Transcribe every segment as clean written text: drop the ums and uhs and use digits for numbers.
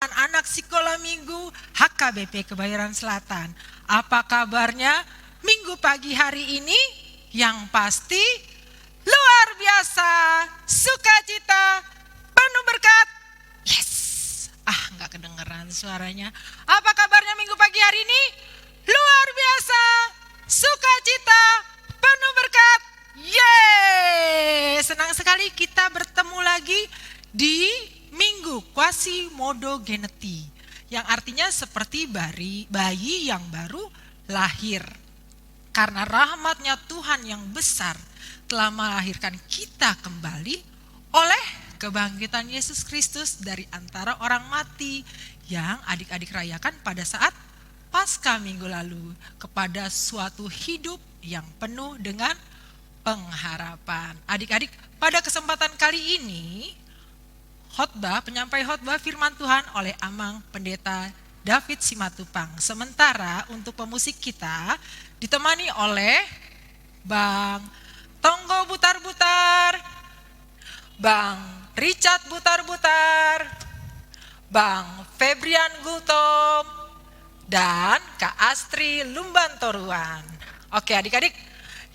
Anak sekolah minggu HKBP Kebayoran Selatan. Apa kabarnya minggu pagi hari ini? Yang pasti luar biasa, sukacita, penuh berkat. Yes, nggak kedengeran suaranya. Apa kabarnya minggu pagi hari ini? Luar biasa, sukacita, penuh berkat. Yeay, senang sekali kita bertemu lagi di Minggu Quasimodo-Geneti, yang artinya seperti bayi yang baru lahir. Karena rahmatnya Tuhan yang besar telah melahirkan kita kembali oleh kebangkitan Yesus Kristus dari antara orang mati yang adik-adik rayakan pada saat Paskah minggu lalu, kepada suatu hidup yang penuh dengan pengharapan. Adik-adik, pada kesempatan kali ini penyampai khotbah firman Tuhan oleh Amang Pendeta David Simatupang. Sementara untuk pemusik kita ditemani oleh Bang Tonggo Butar-Butar, Bang Richard Butar-Butar, Bang Febrian Gultom, dan Kak Astri Lumbantoruan. Oke adik-adik,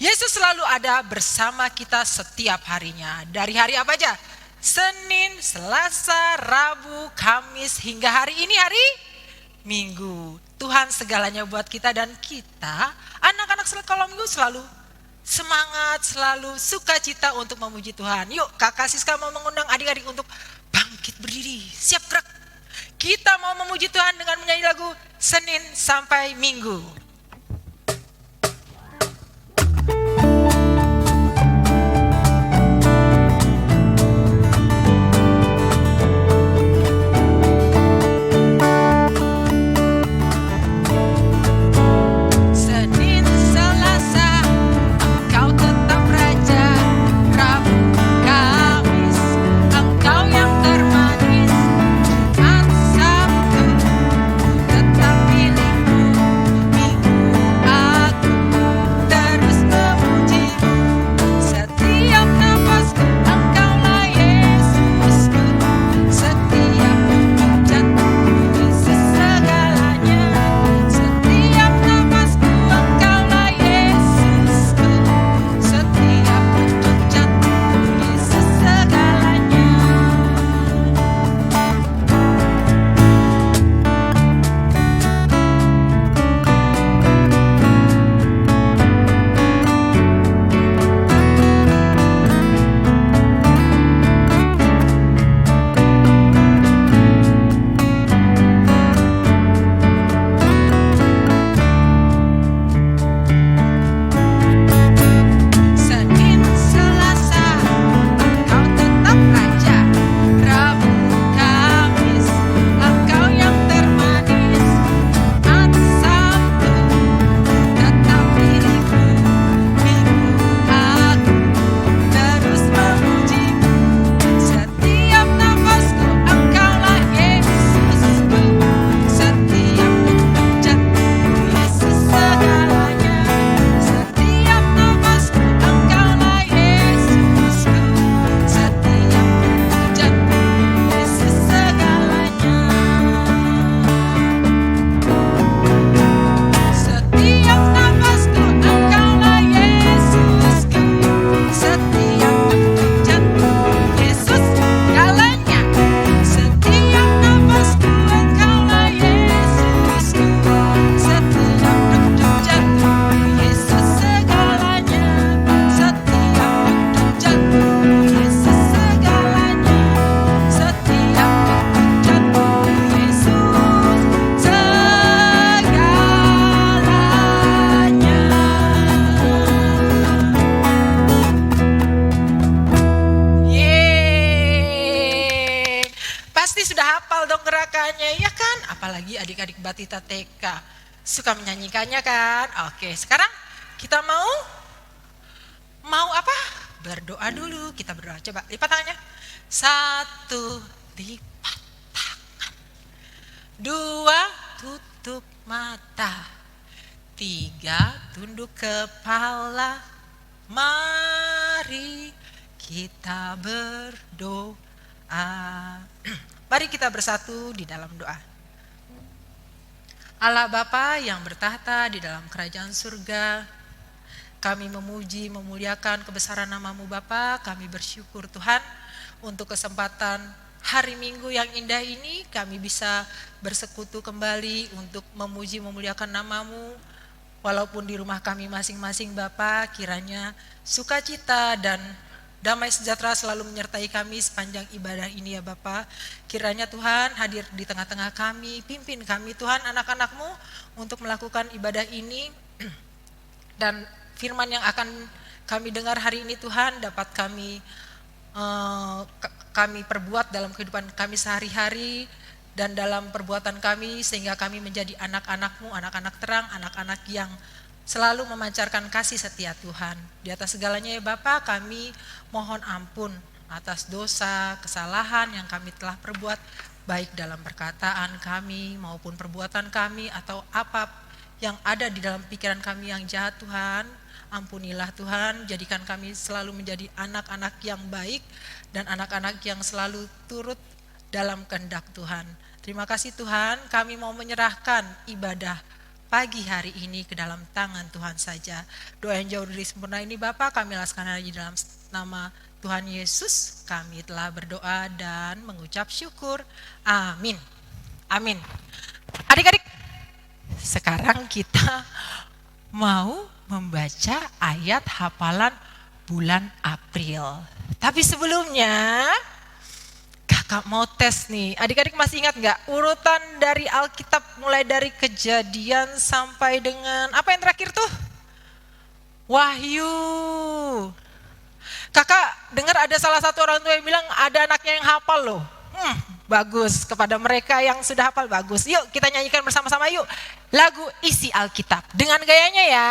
Yesus selalu ada bersama kita setiap harinya. Dari hari apa aja? Senin, Selasa, Rabu, Kamis, hingga hari ini hari Minggu. Tuhan segalanya buat kita, dan kita anak-anak sekolah minggu selalu semangat, selalu sukacita untuk memuji Tuhan. Yuk Kakak Siska mau mengundang adik-adik untuk bangkit berdiri, siap gerak. Kita mau memuji Tuhan dengan menyanyi lagu Senin sampai Minggu. Apalagi adik-adik Batita TK suka menyanyikannya kan. Oke, sekarang kita mau apa? Berdoa dulu. Kita berdoa. Coba lipat tangannya. 1, lipat tangan. 2, tutup mata. 3, tunduk kepala. Mari kita berdoa. Mari kita bersatu di dalam doa. Allah Bapa yang bertahta di dalam kerajaan surga, kami memuji, memuliakan kebesaran nama-Mu Bapa. Kami bersyukur Tuhan untuk kesempatan hari Minggu yang indah ini, kami bisa bersekutu kembali untuk memuji, memuliakan nama-Mu. Walaupun di rumah kami masing-masing Bapa, kiranya sukacita dan damai sejahtera selalu menyertai kami sepanjang ibadah ini ya Bapa. Kiranya Tuhan hadir di tengah-tengah kami, pimpin kami Tuhan anak-anak-Mu untuk melakukan ibadah ini. Dan firman yang akan kami dengar hari ini Tuhan dapat kami perbuat dalam kehidupan kami sehari-hari dan dalam perbuatan kami, sehingga kami menjadi anak-anak-Mu, anak-anak terang, anak-anak yang selalu memancarkan kasih setia Tuhan. Di atas segalanya ya Bapa, kami mohon ampun atas dosa, kesalahan yang kami telah perbuat, baik dalam perkataan kami maupun perbuatan kami, atau apa yang ada di dalam pikiran kami yang jahat Tuhan. Ampunilah Tuhan, jadikan kami selalu menjadi anak-anak yang baik dan anak-anak yang selalu turut dalam kehendak Tuhan. Terima kasih Tuhan, kami mau menyerahkan ibadah pagi hari ini ke dalam tangan Tuhan saja. Doa yang jauh dari sempurna ini Bapa, kami laksanakan di dalam nama Tuhan Yesus. Kami telah berdoa dan mengucap syukur. Amin. Amin. Adik-adik, sekarang kita mau membaca ayat hafalan bulan April. Tapi sebelumnya Kakak mau tes nih, adik-adik masih ingat gak urutan dari Alkitab mulai dari Kejadian sampai dengan apa yang terakhir tuh? Wahyu. Kakak dengar ada salah satu orang tua yang bilang ada anaknya yang hafal loh. Bagus, kepada mereka yang sudah hafal bagus. Yuk kita nyanyikan bersama-sama yuk lagu Isi Alkitab dengan gayanya ya.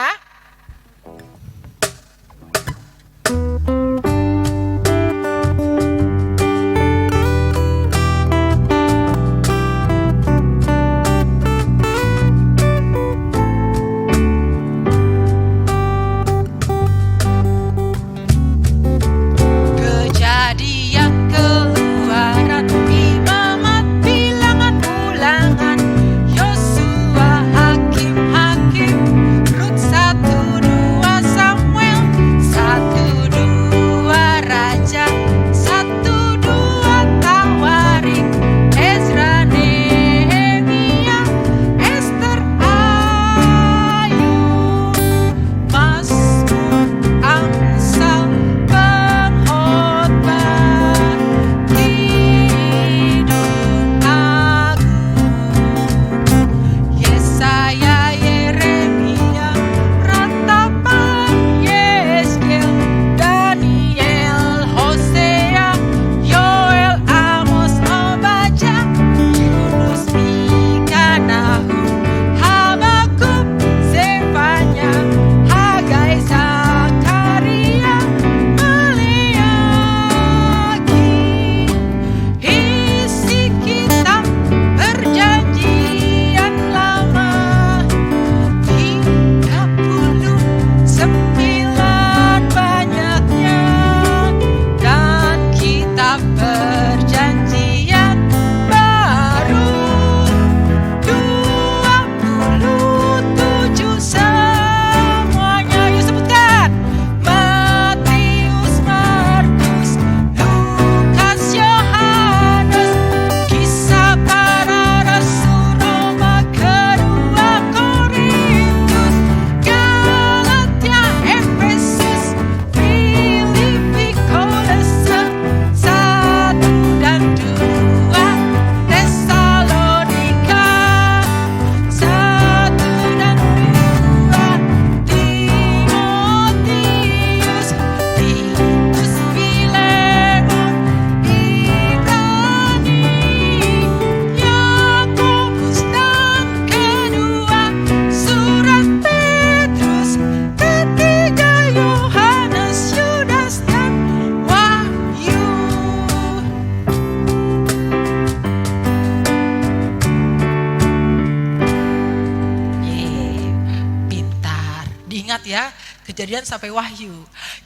Ya, Kejadian sampai Wahyu.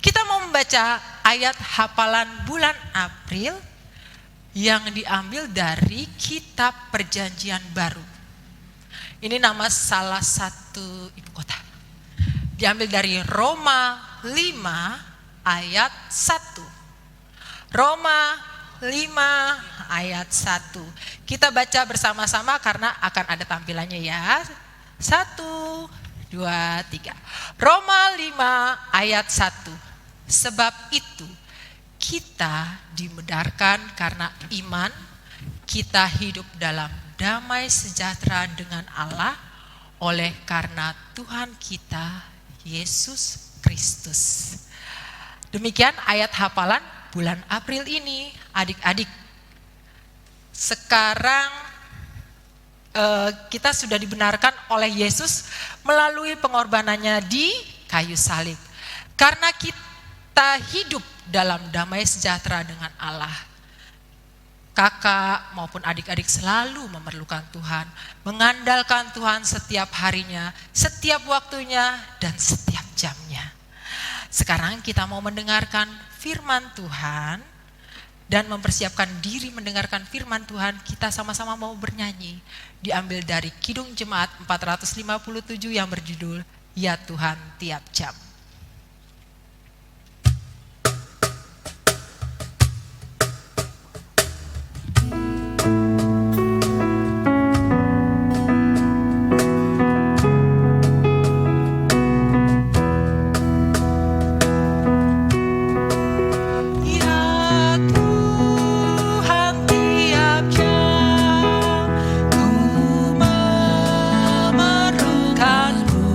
Kita mau membaca ayat hafalan bulan April yang diambil dari kitab Perjanjian Baru. Ini nama salah satu ibu kota. Diambil dari Roma 5 ayat 1. Roma 5 ayat 1. Kita baca bersama-sama karena akan ada tampilannya ya. 1, 2, 3. Roma 5 ayat 1. Sebab itu kita dibenarkan karena iman, kita hidup dalam damai sejahtera dengan Allah oleh karena Tuhan kita Yesus Kristus. Demikian ayat hafalan bulan April ini, adik-adik. Sekarang kita sudah dibenarkan oleh Yesus melalui pengorbanannya di kayu salib. Karena kita hidup dalam damai sejahtera dengan Allah. Kakak maupun adik-adik selalu memerlukan Tuhan, mengandalkan Tuhan setiap harinya, setiap waktunya, dan setiap jamnya. Sekarang kita mau mendengarkan firman Tuhan dan mempersiapkan diri mendengarkan firman Tuhan. Kita sama-sama mau bernyanyi, diambil dari Kidung Jemaat 457 yang berjudul Ya Tuhan Tiap Jam. Memerlukanmu.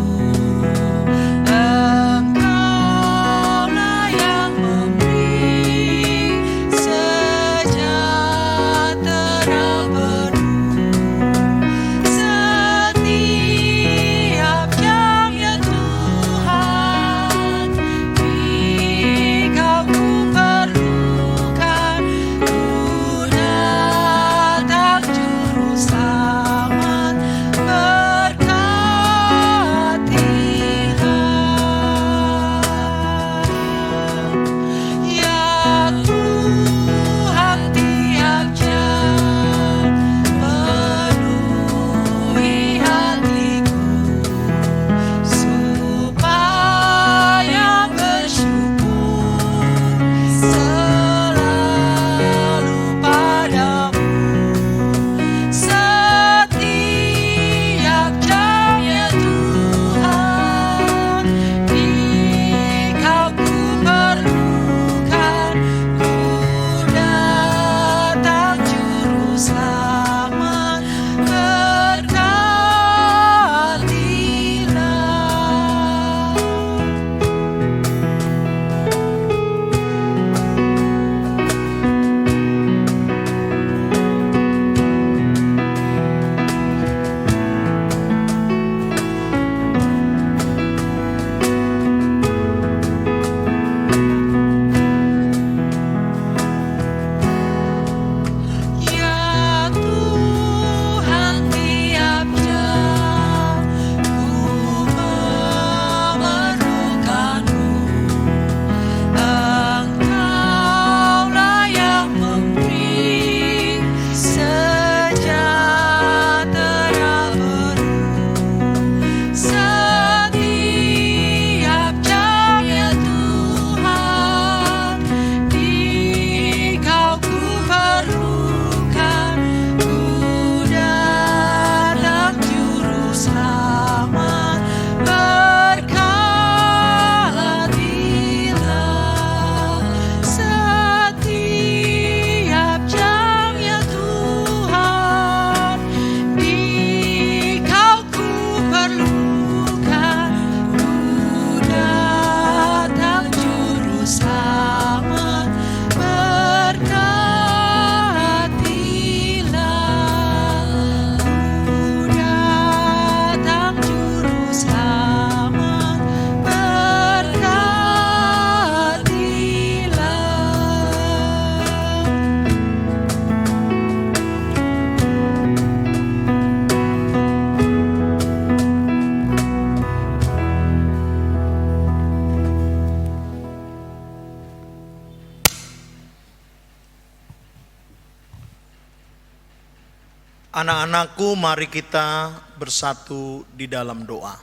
Anak-anakku, mari kita bersatu di dalam doa.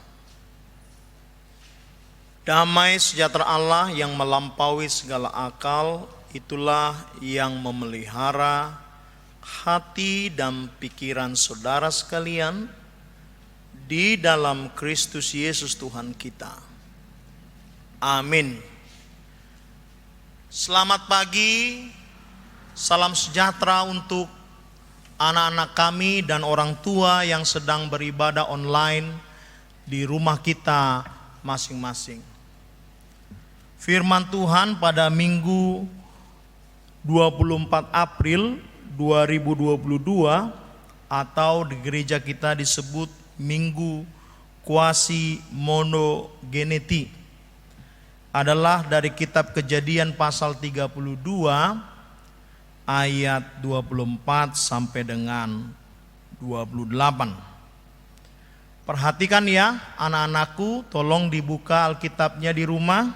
Damai sejahtera Allah yang melampaui segala akal, itulah yang memelihara hati dan pikiran saudara sekalian di dalam Kristus Yesus Tuhan kita. Amin. Selamat pagi, salam sejahtera untuk anak-anak kami dan orang tua yang sedang beribadah online di rumah kita masing-masing. Firman Tuhan pada Minggu 24 April 2022 atau di gereja kita disebut Minggu Quasi-Monogeneti adalah dari kitab Kejadian pasal 32 ayat 24 sampai dengan 28. Perhatikan ya anak-anakku, tolong dibuka Alkitabnya di rumah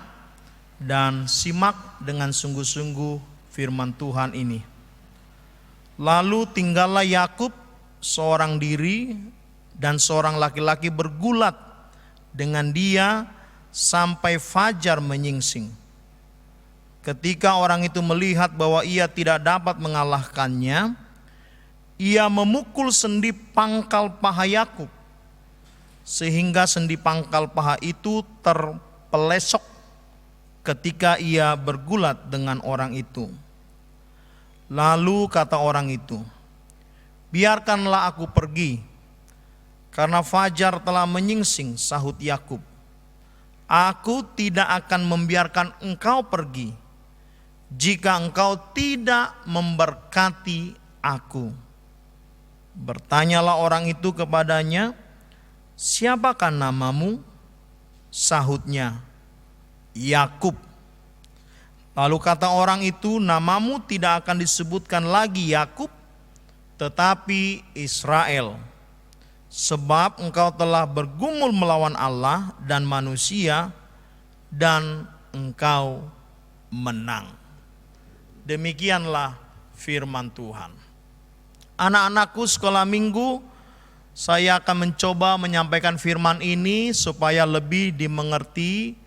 dan simak dengan sungguh-sungguh firman Tuhan ini. Lalu tinggallah Yakub seorang diri dan seorang laki-laki bergulat dengan dia sampai fajar menyingsing. Ketika orang itu melihat bahwa ia tidak dapat mengalahkannya, ia memukul sendi pangkal paha Yakub, sehingga sendi pangkal paha itu terpelesok ketika ia bergulat dengan orang itu. Lalu kata orang itu, "Biarkanlah aku pergi, karena fajar telah menyingsing," sahut Yakub. "Aku tidak akan membiarkan engkau pergi jika engkau tidak memberkati aku." Bertanyalah orang itu kepadanya, "Siapakah namamu?" Sahutnya, "Yakub." Lalu kata orang itu, "Namamu tidak akan disebutkan lagi Yakub, tetapi Israel, sebab engkau telah bergumul melawan Allah dan manusia, dan engkau menang." Demikianlah firman Tuhan. Anak-anakku sekolah minggu, saya akan mencoba menyampaikan firman ini supaya lebih dimengerti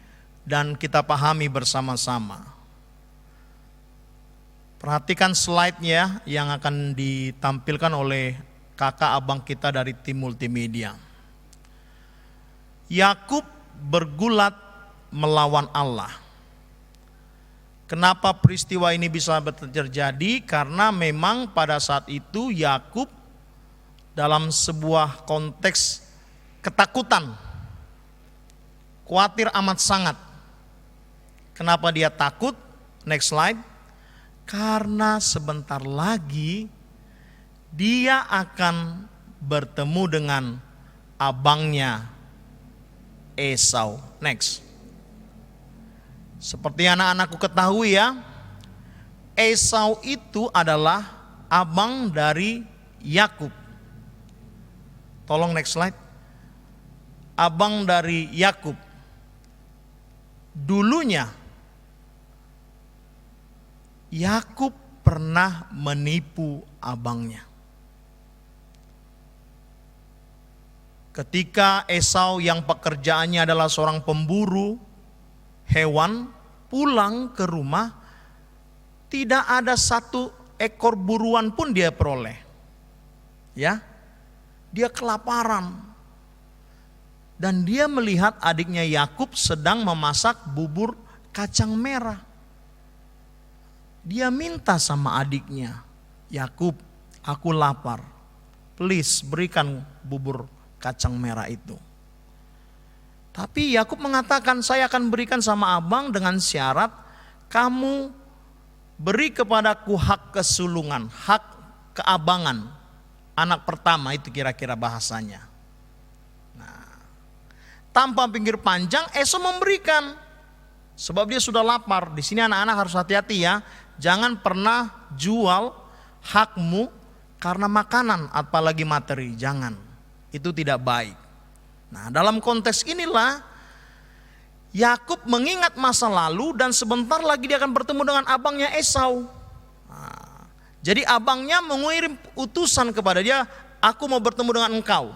dan kita pahami bersama-sama. Perhatikan slide-nya yang akan ditampilkan oleh kakak abang kita dari tim multimedia. Yakub bergulat melawan Allah. Kenapa peristiwa ini bisa terjadi? Karena memang pada saat itu Yakub dalam sebuah konteks ketakutan, khawatir amat sangat. Kenapa dia takut? Next slide. Karena sebentar lagi dia akan bertemu dengan abangnya Esau. Next. Seperti anak-anakku ketahui ya, Esau itu adalah abang dari Yakub. Tolong next slide. Abang dari Yakub. Dulunya Yakub pernah menipu abangnya. Ketika Esau yang pekerjaannya adalah seorang pemburu hewan pulang ke rumah, tidak ada satu ekor buruan pun dia peroleh. Ya, dia kelaparan. Dan dia melihat adiknya Yakub sedang memasak bubur kacang merah. Dia minta sama adiknya, "Yakub, aku lapar. Please berikan bubur kacang merah itu." Tapi Yakub mengatakan, "Saya akan berikan sama abang dengan syarat kamu beri kepadaku hak kesulungan, hak keabangan, anak pertama." Itu kira-kira bahasanya. Nah, tanpa pikir panjang Esau memberikan, sebab dia sudah lapar. Di sini anak-anak harus hati-hati ya, jangan pernah jual hakmu karena makanan, apalagi materi, jangan. Itu tidak baik. Nah, dalam konteks inilah Yakub mengingat masa lalu dan sebentar lagi dia akan bertemu dengan abangnya Esau. Nah, jadi abangnya mengirim utusan kepada dia, aku mau bertemu dengan engkau.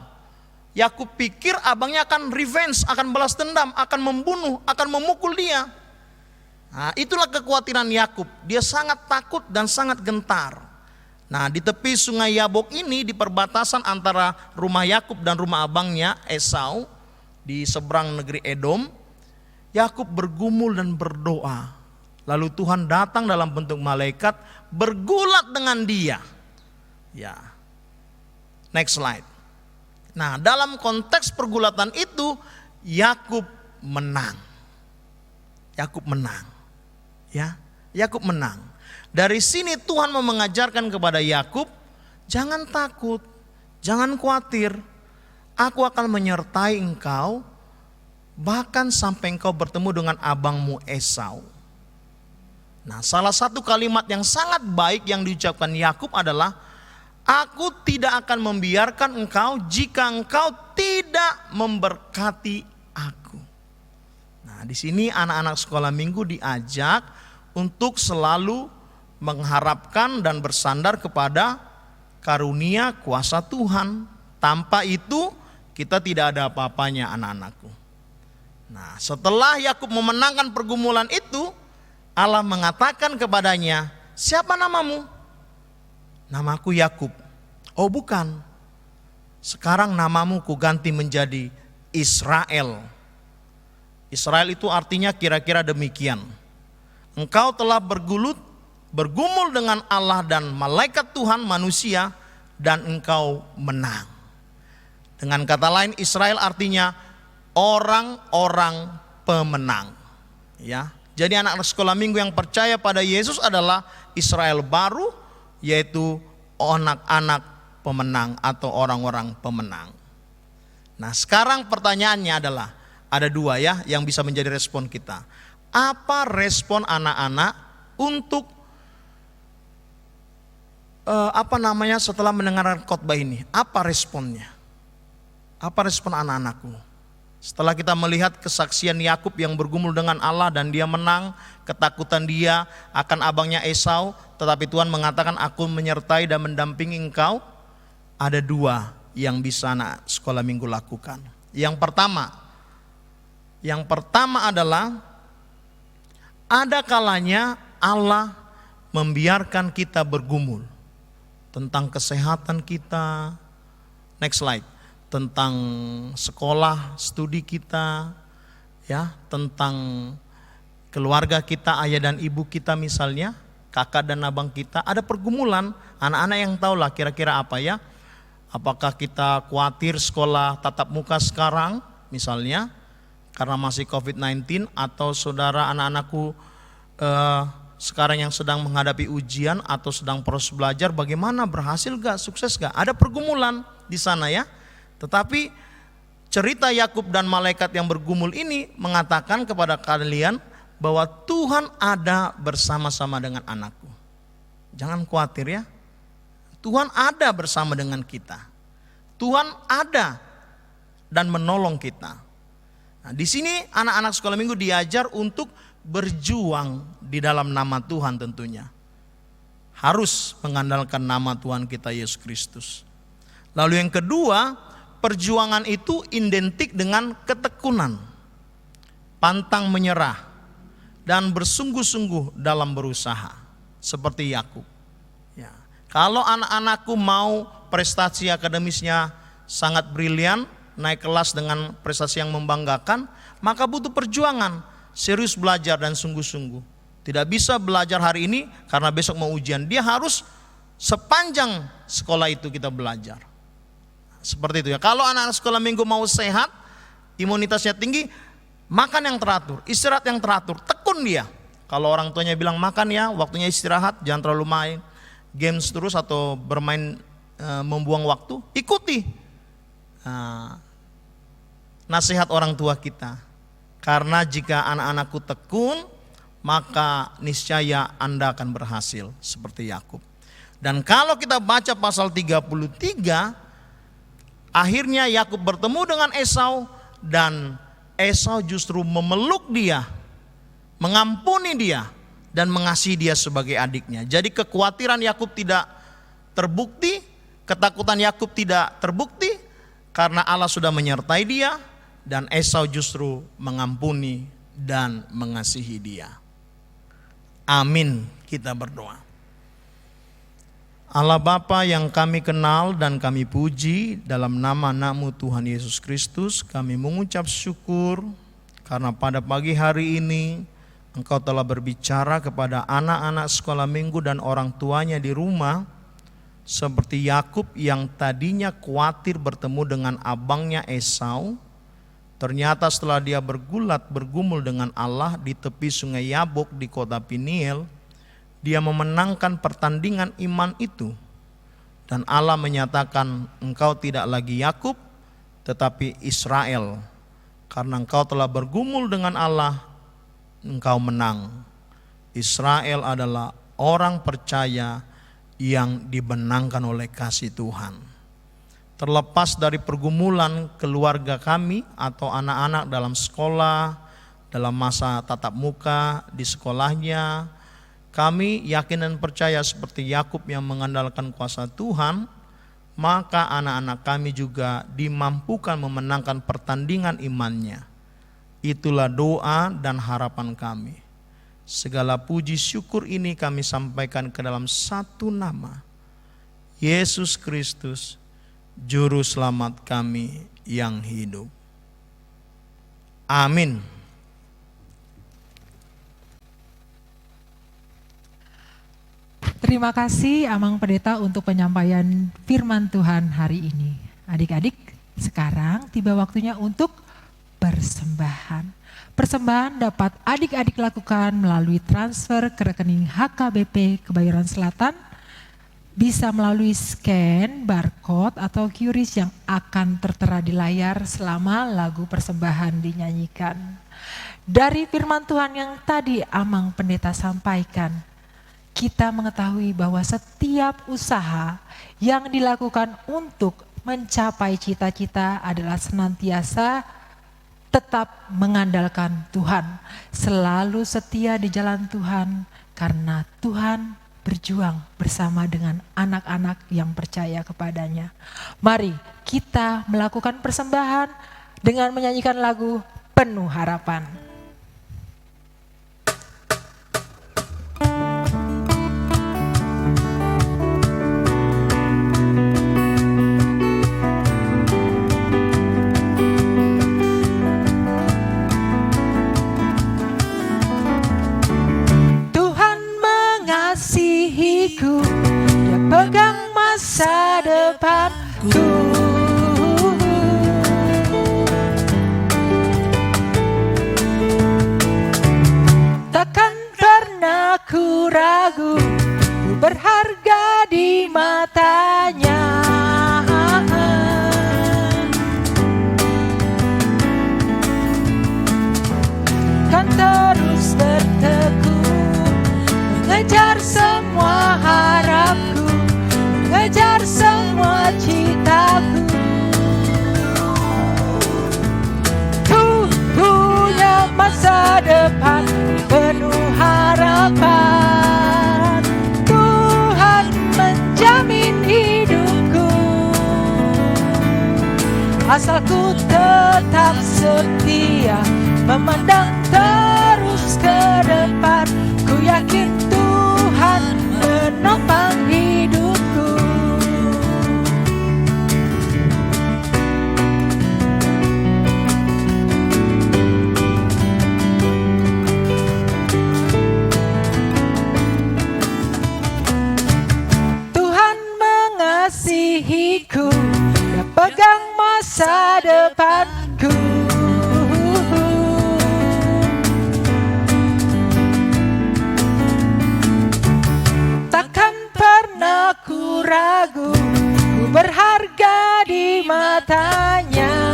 Yakub pikir abangnya akan revenge, akan balas dendam, akan membunuh, akan memukul dia. Nah, itulah kekhawatiran Yakub. Dia sangat takut dan sangat gentar. Nah, di tepi sungai Yabok ini, di perbatasan antara rumah Yakub dan rumah abangnya Esau, di seberang negeri Edom, Yakub bergumul dan berdoa. Lalu Tuhan datang dalam bentuk malaikat, bergulat dengan dia. Ya. Next slide. Nah, dalam konteks pergulatan itu Yakub menang. Yakub menang. Ya, Yakub menang. Dari sini Tuhan mau mengajarkan kepada Yakub, jangan takut, jangan khawatir. Aku akan menyertai engkau bahkan sampai engkau bertemu dengan abangmu Esau. Nah, salah satu kalimat yang sangat baik yang diucapkan Yakub adalah, aku tidak akan membiarkan engkau jika engkau tidak memberkati aku. Nah, di sini anak-anak sekolah minggu diajak untuk selalu mengharapkan dan bersandar kepada karunia kuasa Tuhan. Tanpa itu kita tidak ada apa-apanya, anak-anakku. Nah, setelah Yakub memenangkan pergumulan itu, Allah mengatakan kepadanya, siapa namamu? Namaku Yakub. Oh bukan, sekarang namamu kuganti menjadi Israel. Israel itu artinya kira-kira demikian. Engkau telah bergumul dengan Allah dan malaikat Tuhan manusia, dan engkau menang. Dengan kata lain, Israel artinya orang-orang pemenang. Ya, jadi anak-anak sekolah minggu yang percaya pada Yesus adalah Israel baru, yaitu anak-anak pemenang atau orang-orang pemenang. Nah, sekarang pertanyaannya adalah, ada dua ya yang bisa menjadi respon kita. Apa respon anak-anak untuk setelah mendengarkan khotbah ini? Apa responnya? Apa respon anak-anakku? Setelah kita melihat kesaksian Yakub yang bergumul dengan Allah dan dia menang, ketakutan dia akan abangnya Esau, tetapi Tuhan mengatakan, aku menyertai dan mendampingi engkau. Ada dua yang bisa anak sekolah minggu lakukan. Yang pertama adalah, ada kalanya Allah membiarkan kita bergumul tentang kesehatan kita. Next slide. Tentang sekolah, studi kita, ya, tentang keluarga kita, ayah dan ibu kita misalnya, kakak dan abang kita, ada pergumulan. Anak-anak yang tahu lah kira-kira apa ya. Apakah kita khawatir sekolah tatap muka sekarang misalnya karena masih COVID-19, atau saudara anak-anakku sekarang yang sedang menghadapi ujian atau sedang proses belajar, bagaimana, berhasil gak, sukses gak? Ada pergumulan di sana ya. Tetapi cerita Yakub dan malaikat yang bergumul ini mengatakan kepada kalian bahwa Tuhan ada bersama-sama dengan anakku. Jangan khawatir ya. Tuhan ada bersama dengan kita. Tuhan ada dan menolong kita. Nah, di sini anak-anak sekolah minggu diajar untuk berjuang di dalam nama Tuhan tentunya. Harus mengandalkan nama Tuhan kita Yesus Kristus. Lalu yang kedua, perjuangan itu identik dengan ketekunan, pantang menyerah, dan bersungguh-sungguh dalam berusaha. Seperti Yakub. Ya. Kalau anak-anakku mau prestasi akademisnya sangat brilian, naik kelas dengan prestasi yang membanggakan, maka butuh perjuangan, serius belajar dan sungguh-sungguh. Tidak bisa belajar hari ini karena besok mau ujian. Dia harus sepanjang sekolah itu kita belajar. Seperti itu ya. Kalau anak-anak sekolah minggu mau sehat, imunitasnya tinggi, makan yang teratur, istirahat yang teratur, tekun dia. Kalau orang tuanya bilang makan ya, waktunya istirahat, jangan terlalu main games terus atau bermain membuang waktu, ikuti nasihat orang tua kita. Karena jika anak-anakku tekun, maka niscaya Anda akan berhasil seperti Yakub. Dan kalau kita baca pasal 33, akhirnya Yakub bertemu dengan Esau, dan Esau justru memeluk dia, mengampuni dia, dan mengasihi dia sebagai adiknya. Jadi kekhawatiran Yakub tidak terbukti, Ketakutan Yakub tidak terbukti karena Allah sudah menyertai dia dan Esau justru mengampuni dan mengasihi dia. Amin, kita berdoa. Allah Bapa yang kami kenal dan kami puji, dalam nama anak-Mu Tuhan Yesus Kristus, kami mengucap syukur karena pada pagi hari ini Engkau telah berbicara kepada anak-anak sekolah minggu dan orang tuanya di rumah, seperti Yakub yang tadinya khawatir bertemu dengan abangnya Esau. Ternyata setelah dia bergumul dengan Allah di tepi sungai Yabok di kota Peniel, dia memenangkan pertandingan iman itu. Dan Allah menyatakan, engkau tidak lagi Yakub, tetapi Israel. Karena engkau telah bergumul dengan Allah, engkau menang. Israel adalah orang percaya yang dibenangkan oleh kasih Tuhan. Terlepas dari pergumulan keluarga kami atau anak-anak dalam sekolah, dalam masa tatap muka di sekolahnya, kami yakin dan percaya seperti Yakub yang mengandalkan kuasa Tuhan, maka anak-anak kami juga dimampukan memenangkan pertandingan imannya. Itulah doa dan harapan kami. Segala puji syukur ini kami sampaikan ke dalam satu nama, Yesus Kristus, Juru Selamat kami yang hidup. Amin. Terima kasih Amang Pendeta untuk penyampaian firman Tuhan hari ini. Adik-adik, sekarang tiba waktunya untuk persembahan. Persembahan dapat adik-adik lakukan melalui transfer ke rekening HKBP Kebayoran Selatan, bisa melalui scan, barcode, atau QRIS yang akan tertera di layar selama lagu persembahan dinyanyikan. Dari firman Tuhan yang tadi Amang Pendeta sampaikan, kita mengetahui bahwa setiap usaha yang dilakukan untuk mencapai cita-cita adalah senantiasa tetap mengandalkan Tuhan, selalu setia di jalan Tuhan, karena Tuhan berjuang bersama dengan anak-anak yang percaya kepadanya. Mari kita melakukan persembahan dengan menyanyikan lagu Penuh Harapan. Dia pegang masa depanku. Takkan pernah ku ragu, ku berharga di matanya. Kan terus bertekun mengejar semua harapku, mengejar semua citaku. Ku punya masa depan penuh harapan. Tuhan menjamin hidupku, asal ku tetap setia memandang terus ke depan. Ku yakin Tuhan menopang hidupku. Tuhan mengasihiku, Dia pegang masa depanku. Takkan pernah ku ragu, ku berharga di matanya.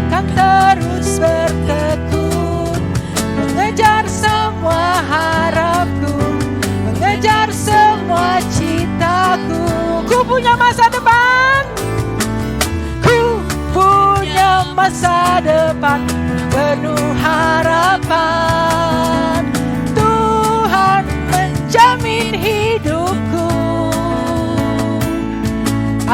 Kan terus bertekun mengejar semua harapku, mengejar semua citaku. Ku punya masa depan, ku punya masa depan penuh harapan.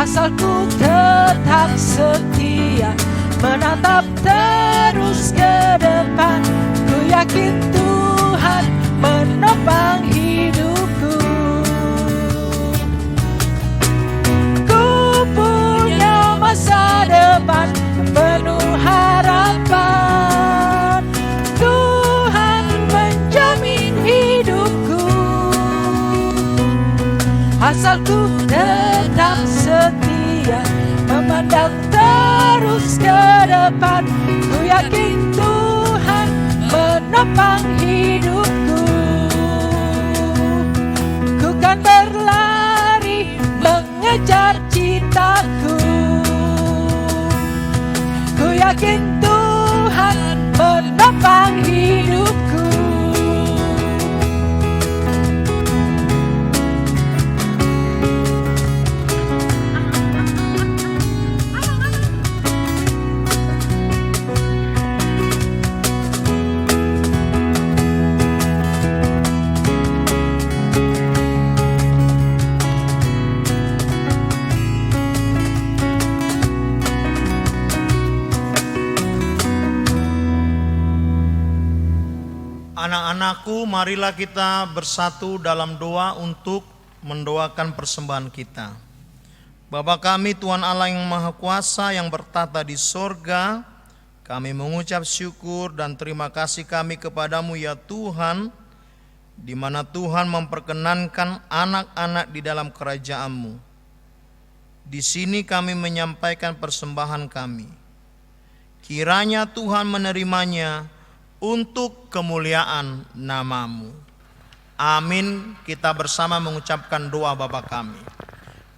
asal ku tetap setia, menatap terus ke depan. Ku yakin Tuhan menopang hidupku. Ku punya masa depan penuh harapan. Tuhan menjamin hidupku, asal ku tetap setia, memandang terus ke depan. Ku yakin Tuhan menopang hidupku. Ku kan berlari mengejar citaku. Ku yakin Tuhan menopang hidupku. Anak-anakku, marilah kita bersatu dalam doa untuk mendoakan persembahan kita. Bapa kami, Tuhan Allah yang Maha Kuasa yang bertata di sorga, kami mengucap syukur dan terima kasih kami kepadamu ya Tuhan, di mana Tuhan memperkenankan anak-anak di dalam kerajaan-Mu. Di sini kami menyampaikan persembahan kami. Kiranya Tuhan menerimanya untuk kemuliaan nama-Mu. Amin. Kita bersama mengucapkan doa Bapa kami.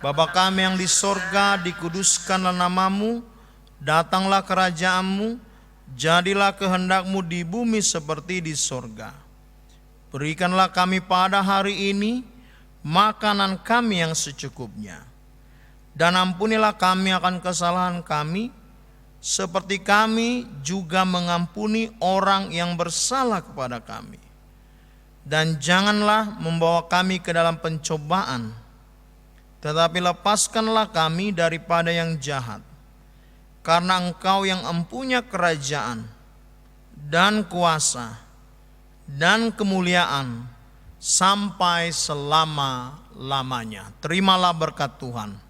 Bapa kami yang di sorga, dikuduskanlah nama-Mu, datanglah kerajaan-Mu, jadilah kehendak-Mu di bumi seperti di sorga. Berikanlah kami pada hari ini makanan kami yang secukupnya. Dan ampunilah kami akan kesalahan kami, seperti kami juga mengampuni orang yang bersalah kepada kami. Dan janganlah membawa kami ke dalam pencobaan, tetapi lepaskanlah kami daripada yang jahat. Karena Engkau yang empunya kerajaan dan kuasa dan kemuliaan sampai selama-lamanya. Terimalah berkat Tuhan.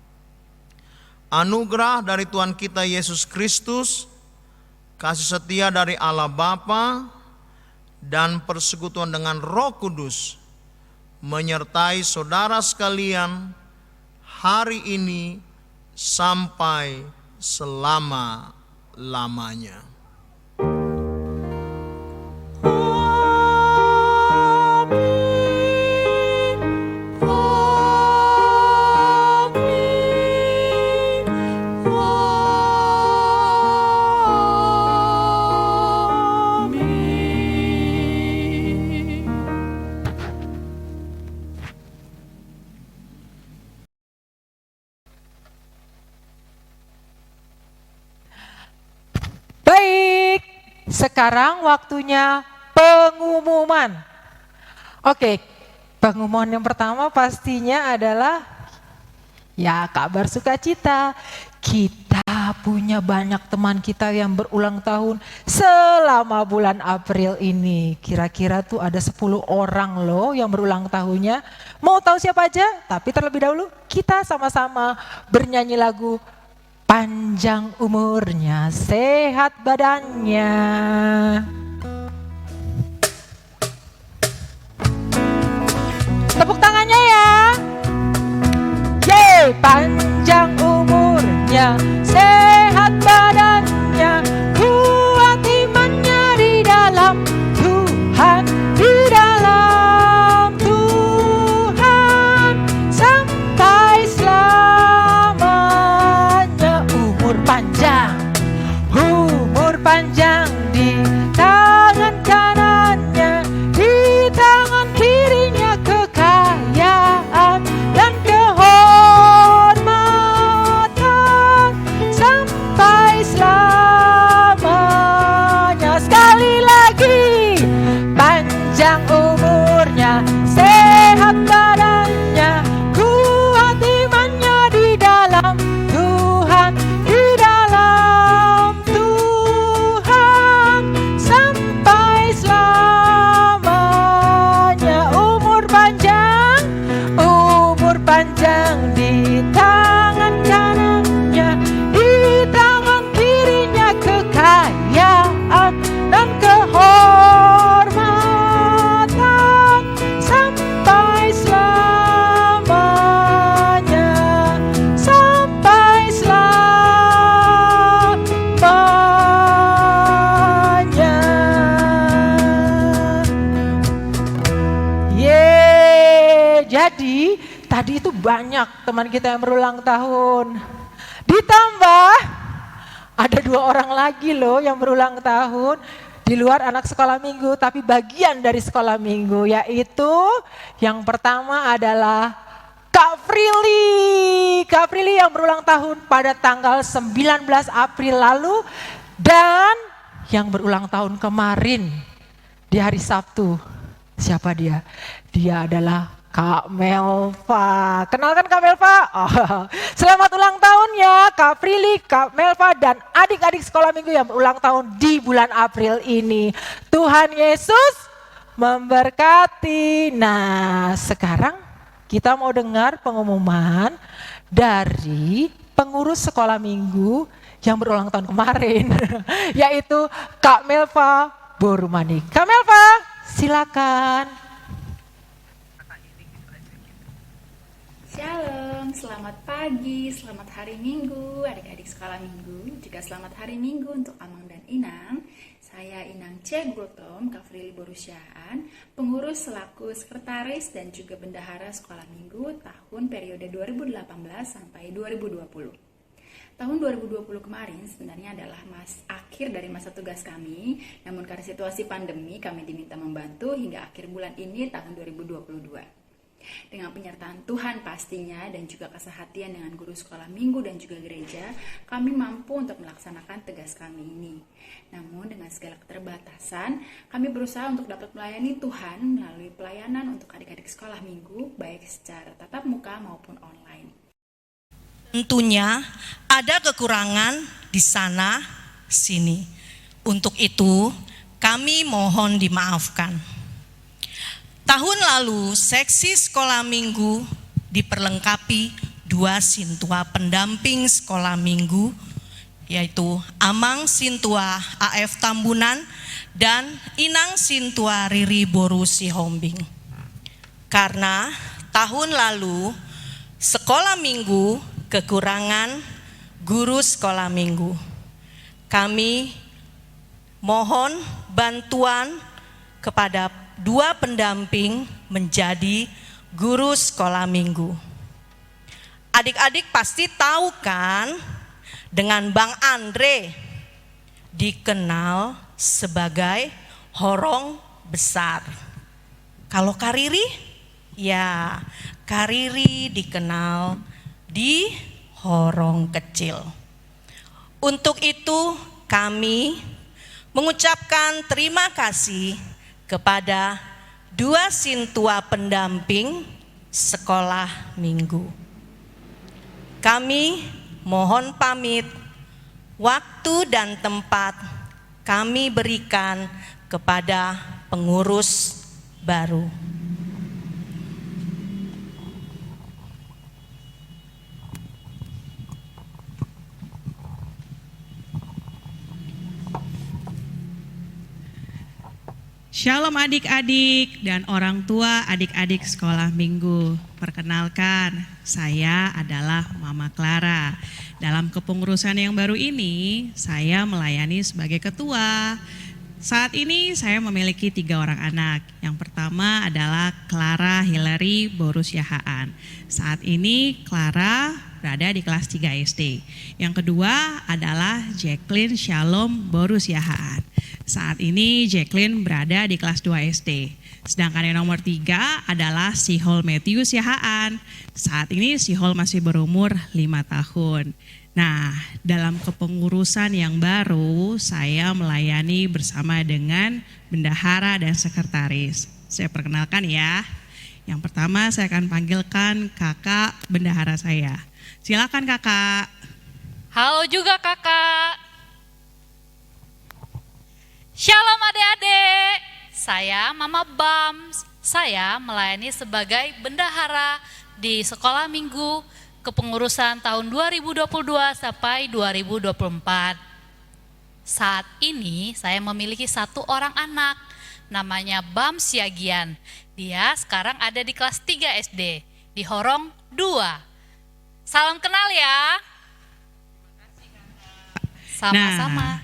Anugerah dari Tuhan kita Yesus Kristus, kasih setia dari Allah Bapa, dan persekutuan dengan Roh Kudus menyertai saudara sekalian hari ini sampai selama-lamanya. Sekarang waktunya pengumuman. Oke, pengumuman yang pertama pastinya adalah ya kabar sukacita. Kita punya banyak teman kita yang berulang tahun selama bulan April ini. Kira-kira tuh ada 10 orang loh yang berulang tahunnya. Mau tahu siapa aja? Tapi terlebih dahulu kita sama-sama bernyanyi lagu Panjang umurnya, sehat badannya. Tepuk tangannya ya. Yeay, panjang umurnya, sehat badannya, kuat imannya di dalam Tuhan, di dalam Tuhan, sampai selamanya. Umur panjang di tangan kanannya, di tangan kirinya kekayaan dan kehormatan sampai selamanya. Sekali lagi, panjang umurnya, sehat badannya, kuat imannya di dalam tadi itu banyak teman kita yang berulang tahun. Ditambah ada 2 orang lagi loh yang berulang tahun di luar anak sekolah minggu, tapi bagian dari sekolah minggu, yaitu yang pertama adalah Kak Prilly. Kak Prilly yang berulang tahun pada tanggal 19 April lalu, dan yang berulang tahun kemarin di hari Sabtu. Siapa dia? Dia adalah Kak Melva. Kenalkan Kak Melva. Oh, selamat ulang tahun ya Kak Prilly, Kak Melva, dan adik-adik sekolah minggu yang berulang tahun di bulan April ini. Tuhan Yesus memberkati. Nah, sekarang kita mau dengar pengumuman dari pengurus sekolah minggu yang berulang tahun kemarin, yaitu Kak Melva Borumani. Kak Melva, silakan. Shalom, selamat pagi, selamat hari Minggu, adik-adik sekolah minggu. Juga selamat hari Minggu untuk Amang dan Inang. Saya Inang C. Gultom, Kak Prilly Borusiaan, pengurus selaku sekretaris dan juga bendahara sekolah minggu tahun periode 2018 sampai 2020. Tahun 2020 kemarin sebenarnya adalah akhir dari masa tugas kami, namun karena situasi pandemi kami diminta membantu hingga akhir bulan ini tahun 2022. Dengan penyertaan Tuhan pastinya dan juga kesehatian dengan guru sekolah minggu dan juga gereja, kami mampu untuk melaksanakan tugas kami ini. Namun dengan segala keterbatasan, kami berusaha untuk dapat melayani Tuhan melalui pelayanan untuk adik-adik sekolah minggu, baik secara tatap muka maupun online. Tentunya ada kekurangan di sana sini. Untuk itu kami mohon dimaafkan. Tahun lalu seksi sekolah minggu diperlengkapi 2 sintua pendamping sekolah minggu, yaitu Amang Sintua AF Tambunan dan Inang Sintua Riri Boru Sihombing. Karena tahun lalu sekolah minggu kekurangan guru sekolah minggu, kami mohon bantuan kepada 2 pendamping menjadi guru sekolah minggu. Adik-adik pasti tahu kan, dengan Bang Andre dikenal sebagai horong besar. Kalau Kak Riri, ya Kak Riri dikenal di horong kecil. Untuk itu kami mengucapkan terima kasih kepada 2 sintua pendamping sekolah minggu. Kami mohon pamit, waktu dan tempat kami berikan kepada pengurus baru. Shalom adik-adik dan orang tua adik-adik sekolah minggu. Perkenalkan, saya adalah Mama Clara. Dalam kepengurusan yang baru ini, saya melayani sebagai ketua. Saat ini saya memiliki 3 orang anak. Yang pertama adalah Clara Hillary Borus Yahaan. Saat ini Clara berada di kelas 3 SD. Yang kedua adalah Jacqueline Shalom Borus Yahaan. Saat ini Jacqueline berada di kelas 2 SD. Sedangkan yang nomor 3 adalah Sihol Matthews Yahaan. Saat ini Sihol masih berumur 5 tahun. Nah, dalam kepengurusan yang baru, saya melayani bersama dengan bendahara dan sekretaris. Saya perkenalkan ya. Yang pertama saya akan panggilkan kakak bendahara saya. Silakan kakak. Halo juga kakak. Shalom adik-adik. Saya Mama Bams. Saya melayani sebagai bendahara di sekolah minggu kepengurusan tahun 2022 sampai 2024. Saat ini saya memiliki 1 orang anak, namanya Bams Yagian. Dia sekarang ada di kelas 3 SD, di Horong 2. Salam kenal ya. Sama-sama.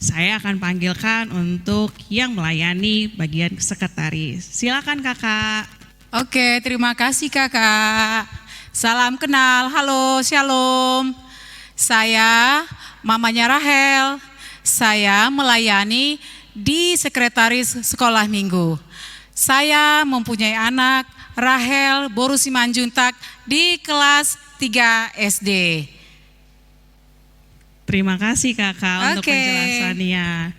Saya akan panggilkan untuk yang melayani bagian sekretaris. Silakan kakak. Oke, terima kasih kakak. Salam kenal, halo, shalom. Saya mamanya Rahel. Saya melayani di Sekretaris Sekolah Minggu. Saya mempunyai anak Rahel Boru Simanjuntak di kelas 3 SD. Terima kasih kakak untuk Oke. penjelasannya.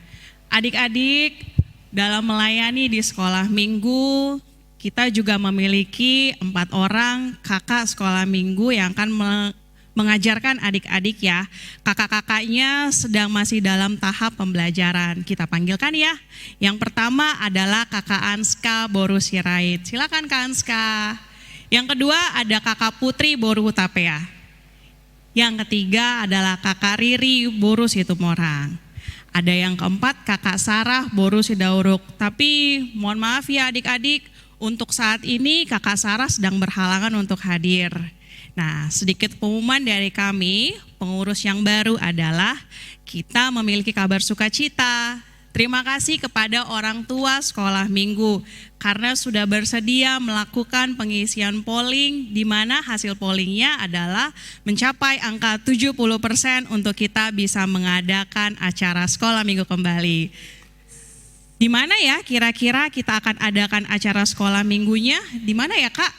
Adik-adik, dalam melayani di sekolah minggu, kita juga memiliki 4 orang kakak sekolah minggu yang akan mengajarkan adik-adik ya. Kakak-kakaknya sedang masih dalam tahap pembelajaran. Kita panggilkan ya. Yang pertama adalah kakak Anska Boru Sirait. Silakan Kak Anska. Yang kedua ada kakak Putri Boru Hutapea. Yang ketiga adalah kakak Riri Boru Situmorang. Ada yang keempat kakak Sarah Boru Sidauruk. Tapi mohon maaf ya adik-adik, untuk saat ini kakak Sarah sedang berhalangan untuk hadir. Nah, sedikit pengumuman dari kami, pengurus yang baru adalah kita memiliki kabar sukacita. Terima kasih kepada orang tua sekolah minggu karena sudah bersedia melakukan pengisian polling di mana hasil pollingnya adalah mencapai angka 70% untuk kita bisa mengadakan acara sekolah minggu kembali. Di mana ya kira-kira kita akan adakan acara sekolah minggunya? Di mana ya Kak?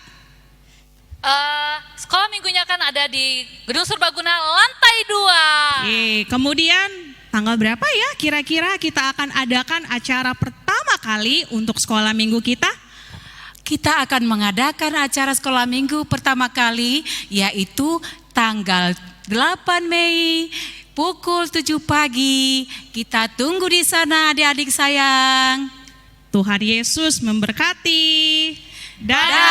Sekolah minggunya kan ada di Gedung Serbaguna lantai 2. Kemudian tanggal berapa ya kira-kira kita akan adakan acara pertama kali untuk sekolah minggu kita? Kita akan mengadakan acara sekolah minggu pertama kali yaitu tanggal 8 Mei pukul 7 pagi. Kita tunggu di sana adik-adik sayang. Tuhan Yesus memberkati. Dadah.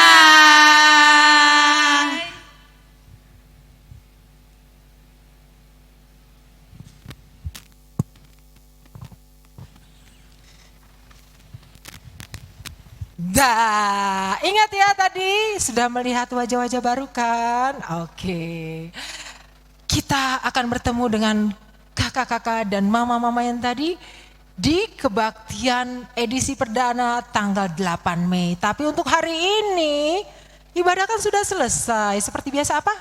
Dah, ingat ya tadi sudah melihat wajah-wajah baru kan? Oke. Kita akan bertemu dengan kakak-kakak dan mama-mama yang tadi di kebaktian edisi perdana tanggal 8 Mei. Tapi untuk hari ini ibadah kan sudah selesai. Seperti biasa apa?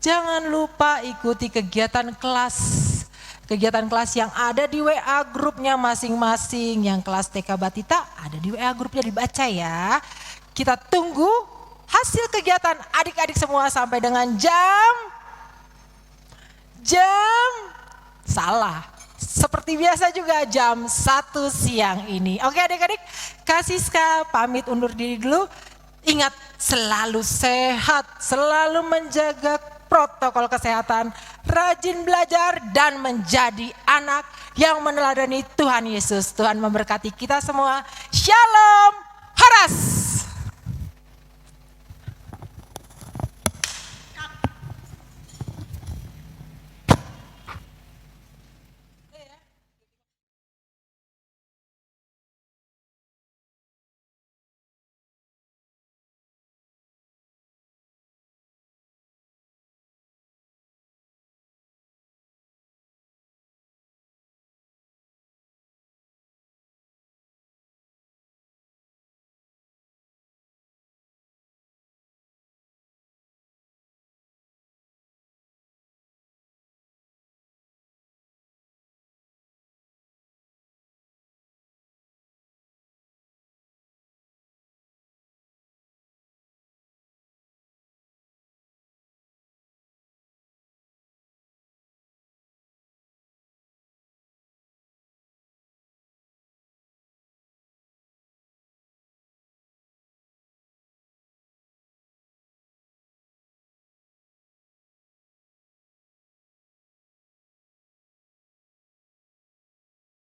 Jangan lupa ikuti kegiatan kelas yang ada di WA grupnya masing-masing. Yang kelas TK Batita ada di WA grupnya, dibaca ya. Kita tunggu hasil kegiatan adik-adik semua sampai dengan jam salah. Seperti biasa juga jam 1 siang ini. Oke adik-adik, Kak Siska pamit undur diri dulu. Ingat selalu sehat, selalu menjaga protokol kesehatan, rajin belajar dan menjadi anak yang meneladani Tuhan Yesus. Tuhan memberkati kita semua. Shalom, Horas.